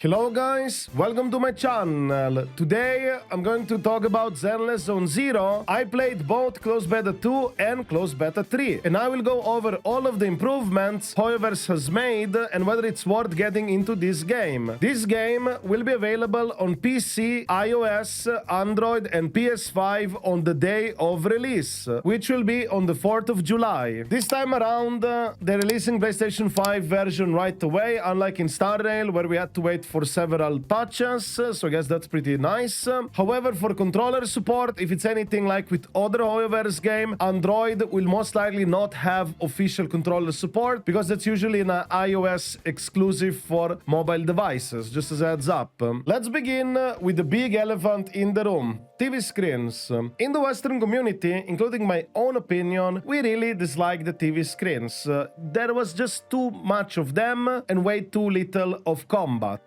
Hello guys, welcome to my channel. Today I'm going to talk about Zenless Zone Zero. I played both Closed Beta 2 and Closed Beta 3, and I will go over all of the improvements Hoyoverse has made and whether it's worth getting into this game. This game will be available on PC, iOS, Android and PS5 on the day of release, which will be on the 4th of July. This time around, they're releasing PlayStation 5 version right away, unlike in Star Rail where we had to wait for several patches, so I guess that's pretty nice. However, for controller support, if it's anything like with other Hoyoverse game, Android will most likely not have official controller support because that's usually an iOS exclusive for mobile devices, just as a heads up. Let's begin with the big elephant in the room. TV screens. In the Western community, including my own opinion, we really dislike the TV screens. There was just too much of them and way too little of combat.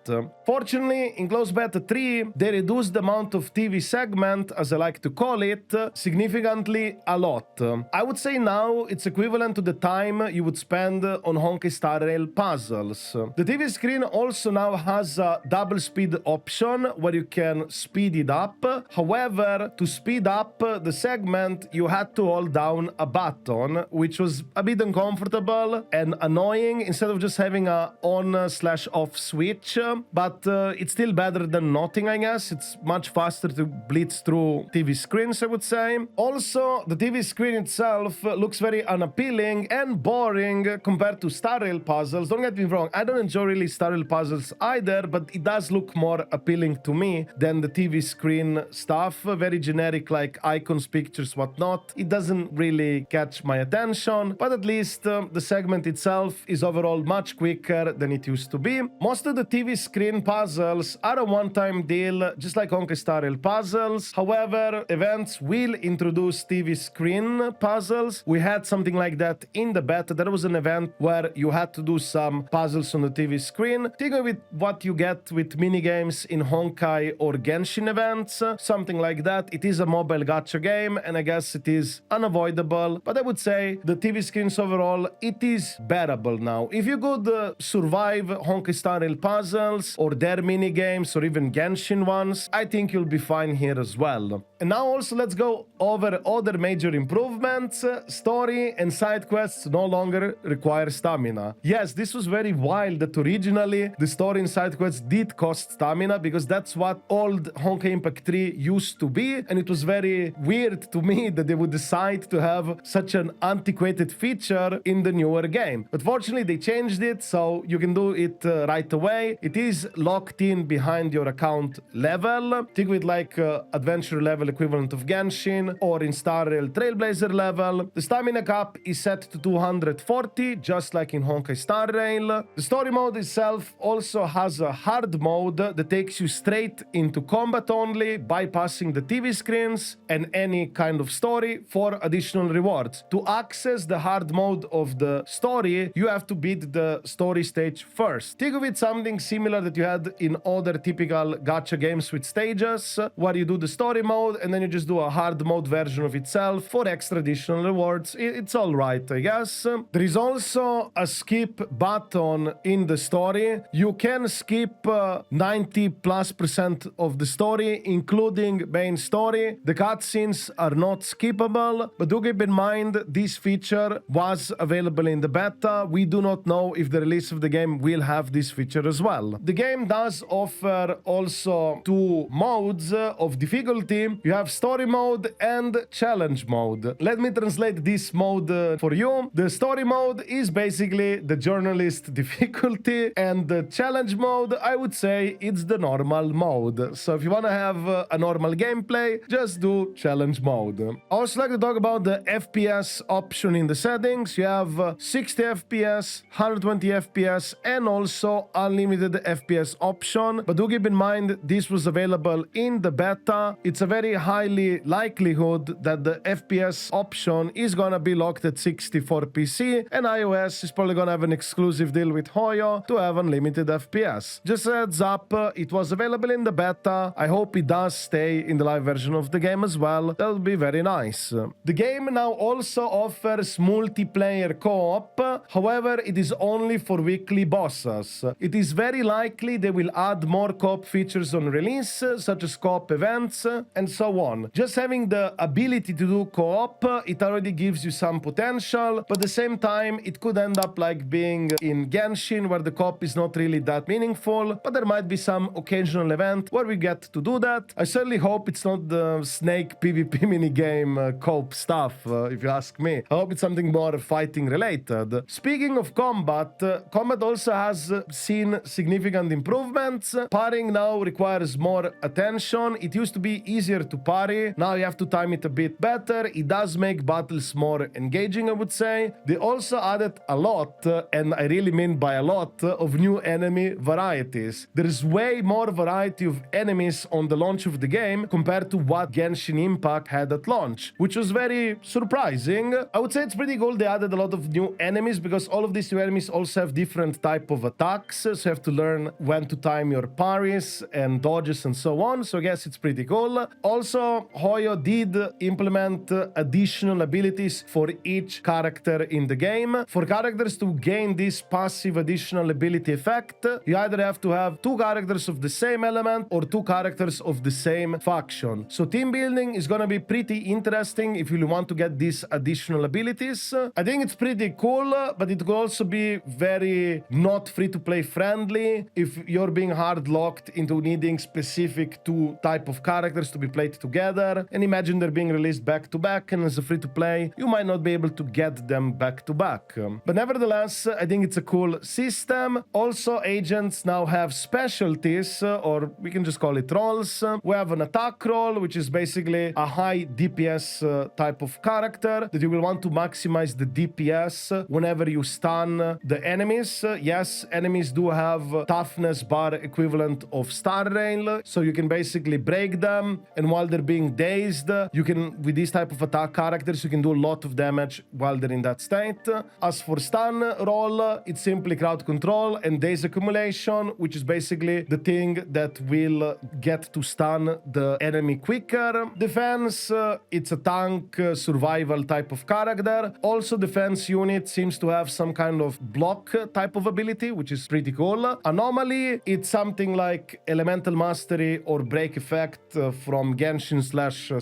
Fortunately, in Closed Beta 3, they reduced the amount of TV segment, as I like to call it, significantly a lot. I would say now it's equivalent to the time you would spend on Honkai Star Rail puzzles. The TV screen also now has a double speed option where you can speed it up. However, to speed up the segment, you had to hold down a button, which was a bit uncomfortable and annoying instead of just having a on/off switch. But it's still better than nothing, I guess. It's much faster to blitz through TV screens, I would say. Also, the TV screen itself looks very unappealing and boring compared to Star Rail puzzles. Don't get me wrong, I don't enjoy really Star Rail puzzles either, but it does look more appealing to me than the TV screen stuff. Very generic, like icons, pictures, whatnot. It doesn't really catch my attention, but at least the segment itself is overall much quicker than it used to be. Most of the TV screen puzzles are a one-time deal, just like Honkai Star Rail puzzles. However, events will introduce TV screen puzzles. We had something like that in the beta. There was an event where you had to do some puzzles on the TV screen. Think of it what you get with minigames in Honkai or Genshin events, something like that. It is a mobile gacha game, and I guess it is unavoidable, but I would say the TV screens overall, it is bearable now. If you could survive Honkai Star Rail puzzles or their mini games or even Genshin ones, I think you'll be fine here as well. And now also let's go over other major improvements. Story and side quests no longer require stamina. Yes, this was very wild that originally the story and side quests did cost stamina because that's what old Honkai Impact 3 used to be, and it was very weird to me that they would decide to have such an antiquated feature in the newer game. But fortunately they changed it so you can do it right away. It is locked in behind your account level. Think of it like adventure level equivalent of Genshin or in Star Rail Trailblazer level. The stamina cap is set to 240, just like in Honkai Star Rail. The story mode itself also has a hard mode that takes you straight into combat only, bypassing the TV screens and any kind of story for additional rewards. To access the hard mode of the story, you have to beat the story stage first. Think of it something similar that you had in other typical gacha games with stages, where you do the story mode and then you just do a hard mode version of itself for extra additional rewards. It's alright, I guess. There is also a skip button in the story. You can skip 90+% of the story, including main story. The cutscenes are not skippable, but do keep in mind this feature was available in the beta. We do not know if the release of the game will have this feature as well. The game does offer also two modes of difficulty. You have story mode and challenge mode. Let me translate this mode for you. The story mode is basically the journalist difficulty, and the challenge mode, I would say it's the normal mode. So if you want to have a normal gameplay, just do challenge mode. I also like to talk about the FPS option in the settings. You have 60 FPS, 120 FPS, and also unlimited FPS option. But do keep in mind, this was available in the beta. It's a very highly likelihood that the FPS option is gonna be locked at 60 for PC, and iOS is probably gonna have an exclusive deal with Hoyo to have unlimited FPS. Just a heads up, it was available in the beta. I hope it does stay in the live version of the game as well. That would be very nice. The game now also offers multiplayer co-op. However, it is only for weekly bosses. It is very likely likely they will add more co-op features on release, such as co-op events, and so on. Just having the ability to do co-op, it already gives you some potential, but at the same time, it could end up like being in Genshin, where the co-op is not really that meaningful, but there might be some occasional event where we get to do that. I certainly hope it's not the Snake PvP minigame co-op stuff, if you ask me. I hope it's something more fighting related. Speaking of combat, combat also has seen significant improvements. Parrying now requires more attention. It used to be easier to parry. Now you have to time it a bit better. It does make battles more engaging, I would say. They also added a lot, and I really mean by a lot, of new enemy varieties. There's way more variety of enemies on the launch of the game compared to what Genshin Impact had at launch, which was very surprising. I would say it's pretty cool they added a lot of new enemies, because all of these new enemies also have different type of attacks, so you have to learn when to time your parries and dodges and so on, so I guess it's pretty cool. Also, Hoyo did implement additional abilities for each character in the game. For characters to gain this passive additional ability effect, you either have to have two characters of the same element or two characters of the same faction. So team building is gonna be pretty interesting if you want to get these additional abilities. I think it's pretty cool, but it could also be very not free-to-play friendly if you're being hard locked into needing specific two type of characters to be played together. And imagine they're being released back to back, and as a free-to-play, you might not be able to get them back to back. But nevertheless, I think it's a cool system. Also, agents now have specialties, or we can just call it roles. We have an attack role, which is basically a high DPS type of character that you will want to maximize the DPS whenever you stun the enemies. Yes, enemies do have toughness bar equivalent of star rail, so you can basically break them, and while they're being dazed, you can, with these type of attack characters, you can do a lot of damage while they're in that state. As for stun roll, it's simply crowd control and daze accumulation, which is basically the thing that will get to stun the enemy quicker. Defense, it's a tank survival type of character. Also, defense unit seems to have some kind of block type of ability, which is pretty cool. Anomaly, it's something like elemental mastery or break effect from Genshin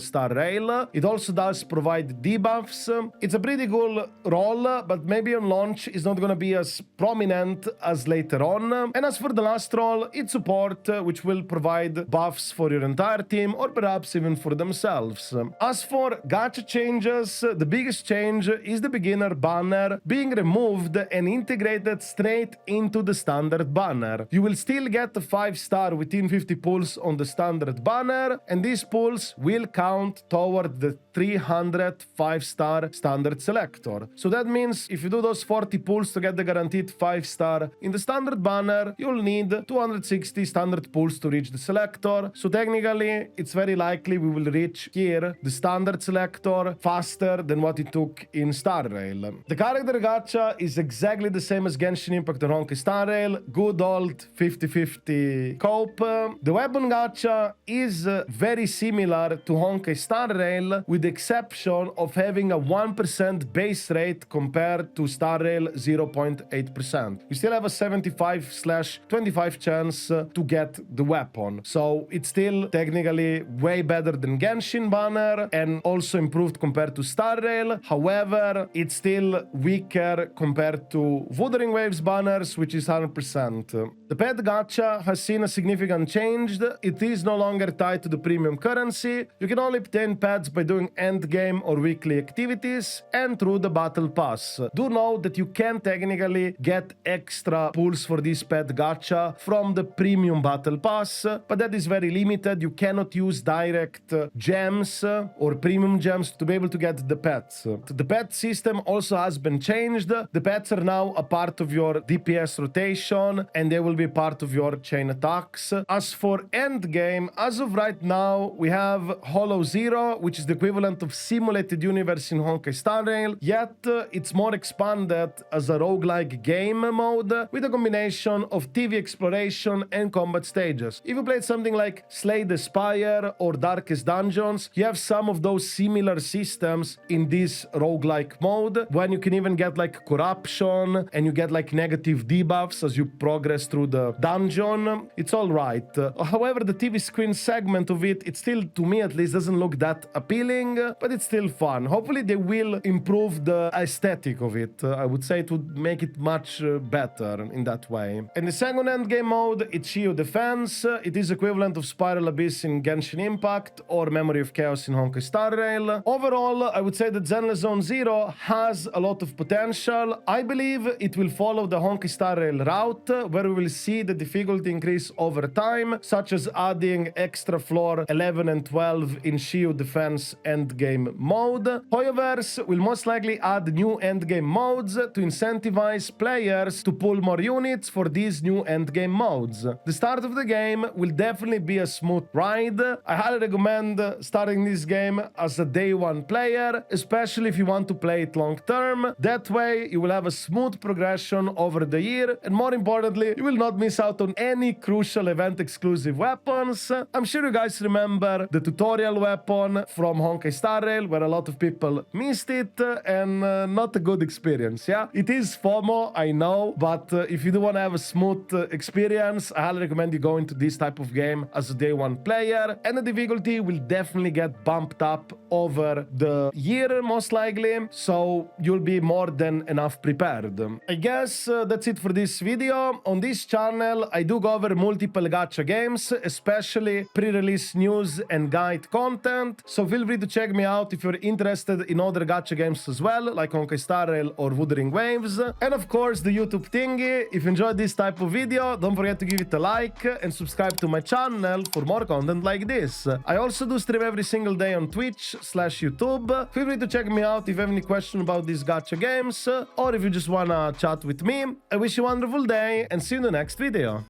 / Star Rail. It also does provide debuffs. It's a pretty cool role, but maybe on launch is not going to be as prominent as later on. And as for the last role, it's support, which will provide buffs for your entire team or perhaps even for themselves. As for gacha changes, the biggest change is the beginner banner being removed and integrated straight into the standard banner. You will still get a 5-star within 50 pulls on the standard banner, and these pulls will count toward the 300 5-star standard selector. So that means if you do those 40 pulls to get the guaranteed 5-star in the standard banner, you'll need 260 standard pulls to reach the selector. So technically, it's very likely we will reach here the standard selector faster than what it took in Star Rail. The character gacha is exactly the same as Genshin Impact or Honkai Star Rail, good old 50-50 cope. The weapon gacha is very similar to Honkai Star Rail, with the exception of having a 1% base rate compared to Star Rail 0.8%. We still have a 75/25 chance to get the weapon, so it's still technically way better than Genshin banner and also improved compared to Star Rail. However, it's still weaker compared to Wuthering Waves banners, which is 100%. The pet gacha has seen a significant change. It is no longer tied to the premium currency. You can only obtain pets by doing endgame or weekly activities and through the battle pass. Do know that you can technically get extra pulls for this pet gacha from the premium battle pass, but that is very limited. You cannot use direct gems or premium gems to be able to get the pets. The pet system also has been changed. The pets are now a part of your DPS rotation, and they will be part of your chain attacks. As for endgame, as of right now, we have Hollow Zero, which is the equivalent of simulated universe in Honkai Star Rail, yet it's more expanded as a roguelike game mode with a combination of TV exploration and combat stages. If you played something like Slay the Spire or Darkest Dungeons, you have some of those similar systems in this roguelike mode, when you can even get like corruption and you get like negative debuffs as you progress goes through the dungeon. It's all right. However, the TV screen segment of it, it still, to me at least, doesn't look that appealing, but it's still fun. Hopefully they will improve the aesthetic of it. I would say it would make it much better in that way. In the second endgame mode, it's Shio Defense. It is equivalent of Spiral Abyss in Genshin Impact or Memory of Chaos in Honkai Star Rail. Overall, I would say that Zenless Zone Zero has a lot of potential. I believe it will follow the Honkai Star Rail route, where we will see the difficulty increase over time, such as adding extra floor 11 and 12 in Shio Defense endgame mode. Hoyoverse will most likely add new endgame modes to incentivize players to pull more units for these new endgame modes. The start of the game will definitely be a smooth ride. I highly recommend starting this game as a day one player, especially if you want to play it long term. That way you will have a smooth progression over the year, and more importantly, you will not miss out on any crucial event exclusive weapons. I'm sure you guys remember the tutorial weapon from Honkai Star Rail, where a lot of people missed it, and not a good experience. Yeah, it is FOMO, I know, but if you do want to have a smooth experience, I highly recommend you go into this type of game as a day one player, and the difficulty will definitely get bumped up over the year most likely, so you'll be more than enough prepared. I guess that's it for this video. On this channel I do go over multiple gacha games, especially pre-release news and guide content, so feel free to check me out if you're interested in other gacha games as well, like Honkai Star Rail or Wuthering Waves. And of course the YouTube thingy. If you enjoyed this type of video, don't forget to give it a like and subscribe to my channel for more content like this. I also do stream every single day on Twitch/YouTube. Feel free to check me out if you have any question about these gacha games, or if you just wanna chat with me. I wish you a wonderful day and see you in the next video.